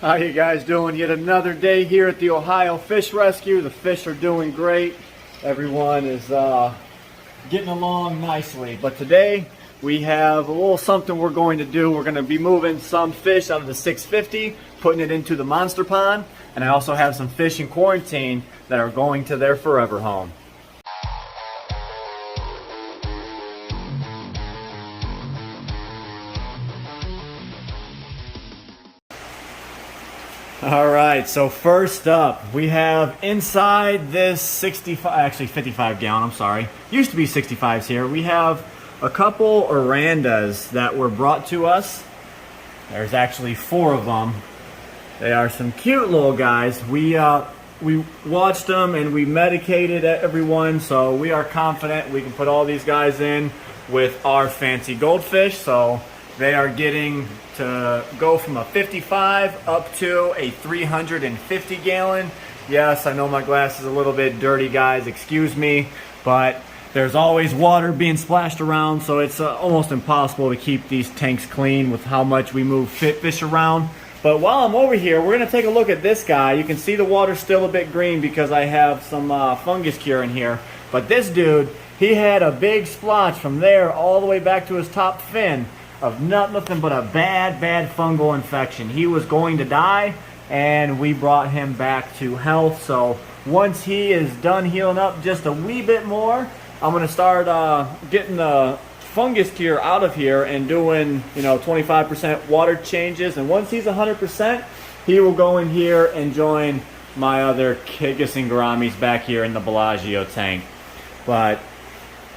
How you guys doing? Yet another day here at the Ohio Fish Rescue. The fish are doing great. Everyone is getting along nicely. But today we have a little something we're going to do. We're going to be moving some fish out of the 650, putting it into the monster pond. And I also have some fish in quarantine that are going to their forever home. Alright, so first up, we have inside this 55 gallon, I'm sorry. Used to be 65s here. We have a couple arowanas that were brought to us. There's actually 4 of them. They are some cute little guys. We watched them and we medicated everyone, so we are confident we can put all these guys in with our fancy goldfish. So they are getting to go from a 55 up to a 350 gallon. Yes, I know my glass is a little bit dirty, guys, excuse me, but there's always water being splashed around, so it's almost impossible to keep these tanks clean with how much we move fish around. But while I'm over here, we're gonna take a look at this guy. You can see the water's still a bit green because I have some fungus cure in here. But this dude, he had a big splotch from there all the way back to his top fin of nothing but a bad fungal infection. He was going to die, and we brought him back to health. So once he is done healing up just a wee bit more, I'm gonna start getting the fungus cure out of here and doing 25% water changes. And once he's 100%, he will go in here and join my other Kigasingaramis back here in the Bellagio tank. But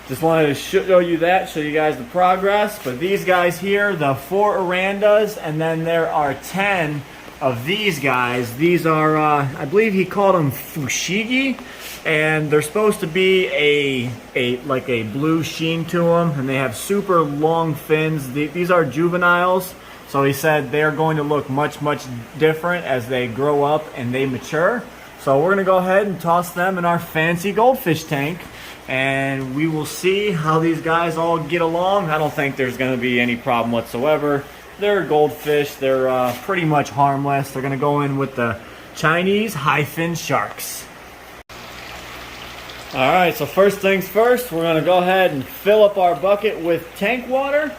just wanted to show you guys the progress. But these guys here, the 4 arowanas, and then there are 10 of these guys. These are, I believe he called them fushigi, and they're supposed to be like a blue sheen to them, and they have super long fins. These are juveniles, so he said they're going to look much different as they grow up and they mature. So we're gonna go ahead and toss them in our fancy goldfish tank, and we will see how these guys all get along. I don't think there's going to be any problem whatsoever. They're goldfish. They're pretty much harmless. They're going to go in with the Chinese high-fin sharks. Alright, so first things first, we're going to go ahead and fill up our bucket with tank water.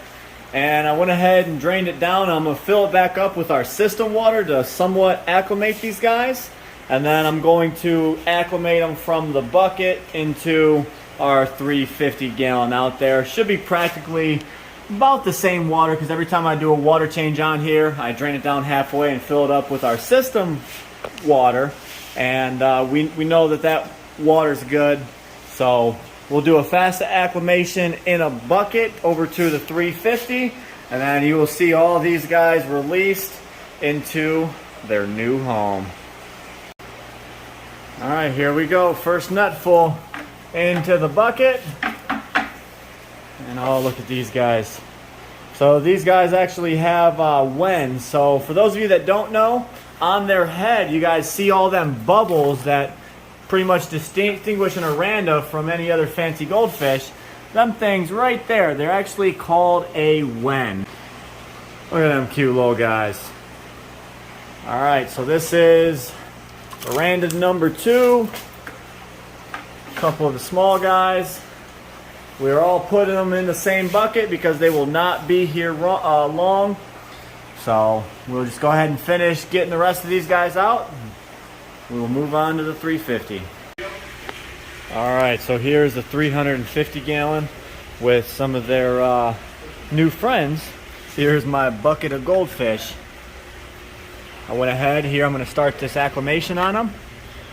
And I went ahead and drained it down. I'm going to fill it back up with our system water to somewhat acclimate these guys. And then I'm going to acclimate them from the bucket into our 350 gallon out there. Should be practically about the same water, because every time I do a water change on here, I drain it down halfway and fill it up with our system water. And we know that water's good. So we'll do a fast acclimation in a bucket over to the 350. And then you will see all these guys released into their new home. Alright, here we go. First nutful into the bucket. And oh, look at these guys. So these guys actually have wens. So for those of you that don't know, on their head you guys see all them bubbles that pretty much distinguish an aranda from any other fancy goldfish. Them things right there, they're actually called a wen. Look at them cute little guys. Alright, so this is aranda number 2. A couple of the small guys. We're all putting them in the same bucket because they will not be here long. So we'll just go ahead and finish getting the rest of these guys out. We will move on to the 350. Alright, so here's the 350 gallon with some of their new friends. Here's my bucket of goldfish. I went ahead here, I'm going to start this acclimation on them.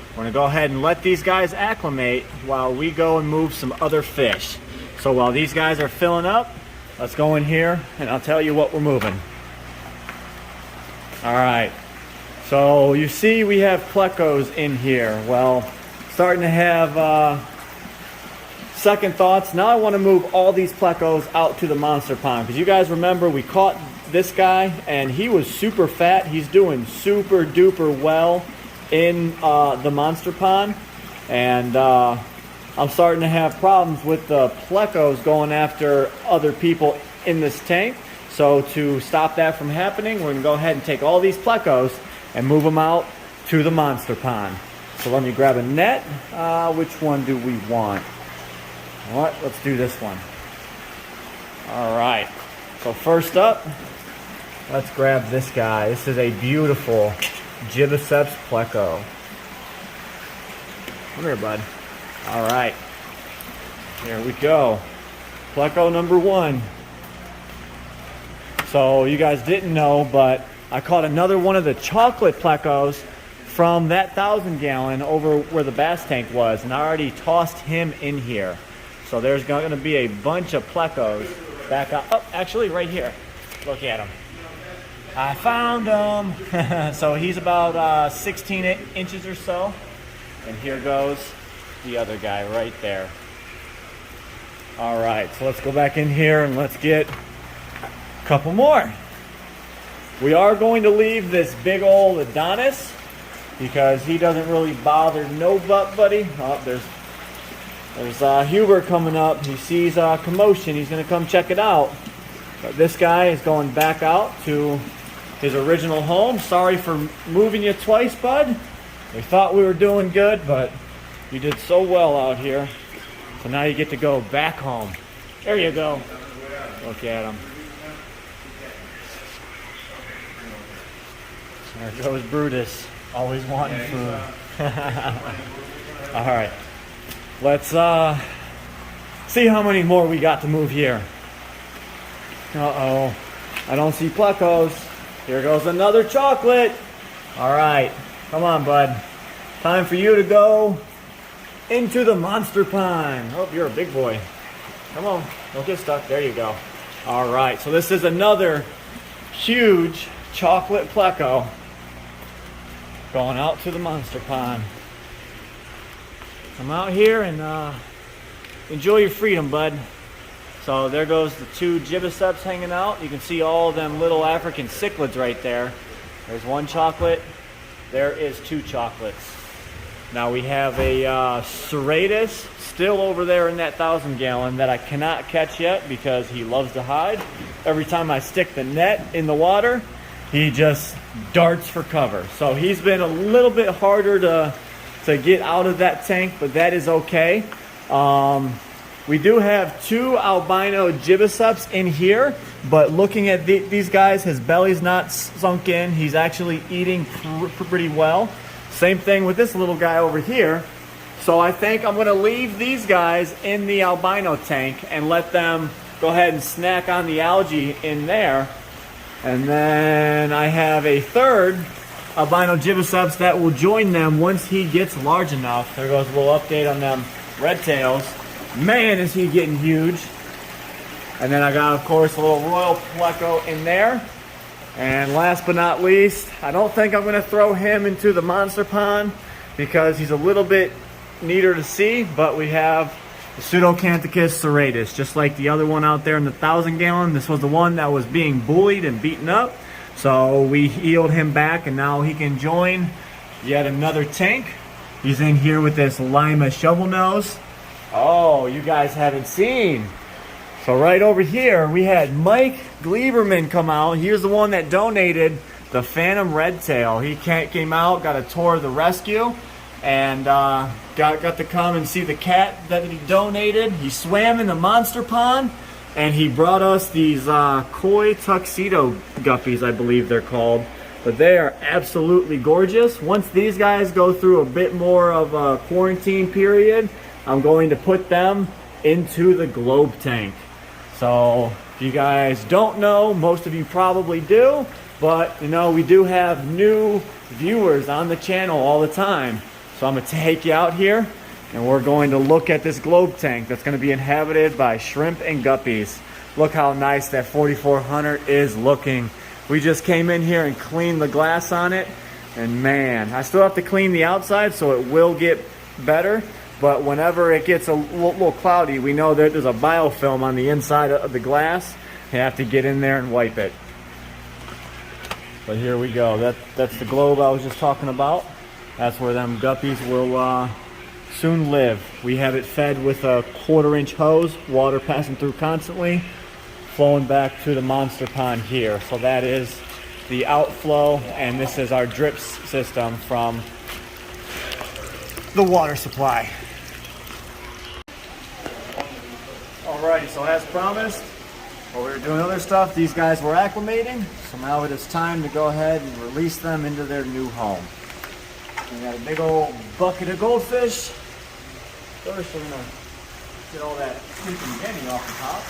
We're going to go ahead and let these guys acclimate while we go and move some other fish. So while these guys are filling up, let's go in here and I'll tell you what we're moving. Alright, so you see we have plecos in here. Well, starting to have second thoughts. Now I want to move all these plecos out to the monster pond, because you guys remember we caught this guy and he was super fat. He's doing super duper well in the monster pond, and I'm starting to have problems with the plecos going after other people in this tank. So to stop that from happening, we're going to go ahead and take all these plecos and move them out to the monster pond. So let me grab a net. Which one do we want? What? Let's do this one. All right. So first up, let's grab this guy. This is a beautiful Gibiceps pleco. Come here, bud. All right. Here we go. Pleco number 1. So you guys didn't know, but I caught another one of the chocolate plecos from that 1,000-gallon over where the bass tank was, and I already tossed him in here. So there's going to be a bunch of plecos back up. Oh, actually right here. Look at him. I found him. So he's about 16 inches or so. And here goes the other guy right there. All right, so let's go back in here and let's get a couple more. We are going to leave this big old Adonis because he doesn't really bother no buddy. Oh, there's Huber coming up. He sees commotion. He's going to come check it out. But this guy is going back out to his original home. Sorry for moving you twice, bud. We thought we were doing good, but you did so well out here. So now you get to go back home. There you go. Look at him. There goes Brutus, always wanting food. All right, let's see how many more we got to move here. Uh-oh, I don't see plecos. Here goes another chocolate. All right, come on, bud. Time for you to go into the monster pond. Oh, you're a big boy. Come on, don't get stuck. There you go. All right, so this is another huge chocolate pleco going out to the monster pond. Come out here and enjoy your freedom, bud. So there goes the 2 Gibiceps hanging out. You can see all them little African cichlids right there. There's 1 chocolate. There is 2 chocolates. Now we have a serratus still over there in that 1,000-gallon that I cannot catch yet because he loves to hide. Every time I stick the net in the water, he just darts for cover. So he's been a little bit harder to get out of that tank, but that is okay. We do have 2 albino Gibiceps in here, but looking at these guys, his belly's not sunk in. He's actually eating pretty well. Same thing with this little guy over here. So I think I'm gonna leave these guys in the albino tank and let them go ahead and snack on the algae in there. And then I have a 3rd albino Gibiceps that will join them once he gets large enough. There goes a little update on them red tails. Man, is he getting huge. And then I got, of course, a little royal pleco in there. And last but not least, I don't think I'm going to throw him into the monster pond because he's a little bit neater to see, but we have the Pseudocanthicus serratus, just like the other one out there in the 1,000-gallon. This was the one that was being bullied and beaten up. So we healed him back, and now he can join yet another tank. He's in here with this Lima shovel nose. Oh, you guys haven't seen. So right over here, we had Mike Gleberman come out. He was the one that donated the Phantom Red Tail. He came out, got a tour of the rescue, and got to come and see the cat that he donated. He swam in the monster pond, and he brought us these koi tuxedo guppies, I believe they're called. But they are absolutely gorgeous. Once these guys go through a bit more of a quarantine period, I'm going to put them into the globe tank. So if you guys don't know, most of you probably do, but you know, we do have new viewers on the channel all the time. So I'm going to take you out here and we're going to look at this globe tank that's going to be inhabited by shrimp and guppies. Look how nice that 4400 is looking. We just came in here and cleaned the glass on it, and man, I still have to clean the outside so it will get better. But whenever it gets a little cloudy, we know that there's a biofilm on the inside of the glass. You have to get in there and wipe it. But here we go. That's the globe I was just talking about. That's where them guppies will soon live. We have it fed with a 1/4-inch hose, water passing through constantly, flowing back to the monster pond here. So that is the outflow, and this is our drip system from the water supply. Alrighty, so as promised, while we were doing other stuff, these guys were acclimating, so now it is time to go ahead and release them into their new home. We got a big old bucket of goldfish. First, we're gonna get all that freaking Jenny off the top.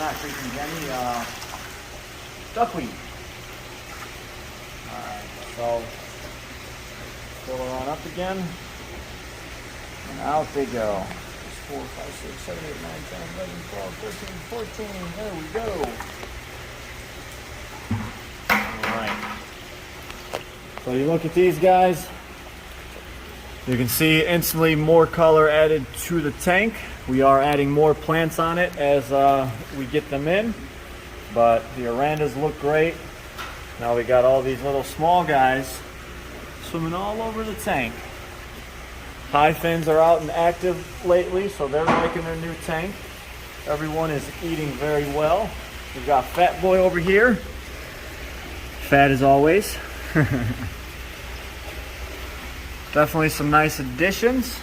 Not freaking Jenny, duckweed. Alright, so fill her on up again, and out they go. 4, 5, 6, 7, 8, 9, 10, 11, 12, 13, 14. There we go. Alright. So you look at these guys, you can see instantly more color added to the tank. We are adding more plants on it as we get them in, but the arowanas look great. Now we got all these little small guys swimming all over the tank. High fins are out and active lately, so they're liking their new tank. Everyone is eating very well. We've got Fat Boy over here. Fat as always. Definitely some nice additions.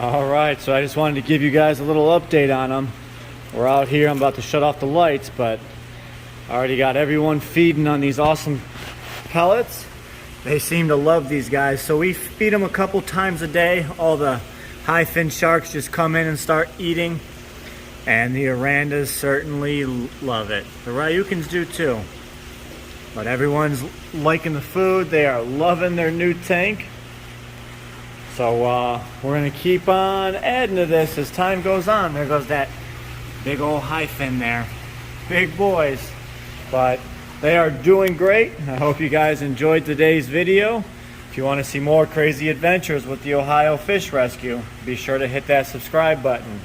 Alright, so I just wanted to give you guys a little update on them. We're out here, I'm about to shut off the lights, but I already got everyone feeding on these awesome pellets. They seem to love these guys, so we feed them a couple times a day. All the high fin sharks just come in and start eating, and the arowanas certainly love it. The Ryukins do too. But everyone's liking the food. They are loving their new tank. So we're gonna keep on adding to this as time goes on. There goes that big old high fin there. Big boys. But they are doing great. I hope you guys enjoyed today's video. If you want to see more crazy adventures with the Ohio Fish Rescue, be sure to hit that subscribe button.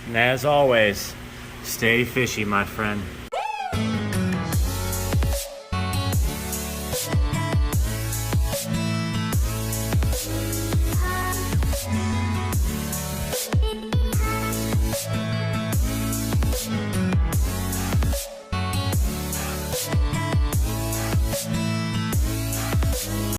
And as always, stay fishy, my friend.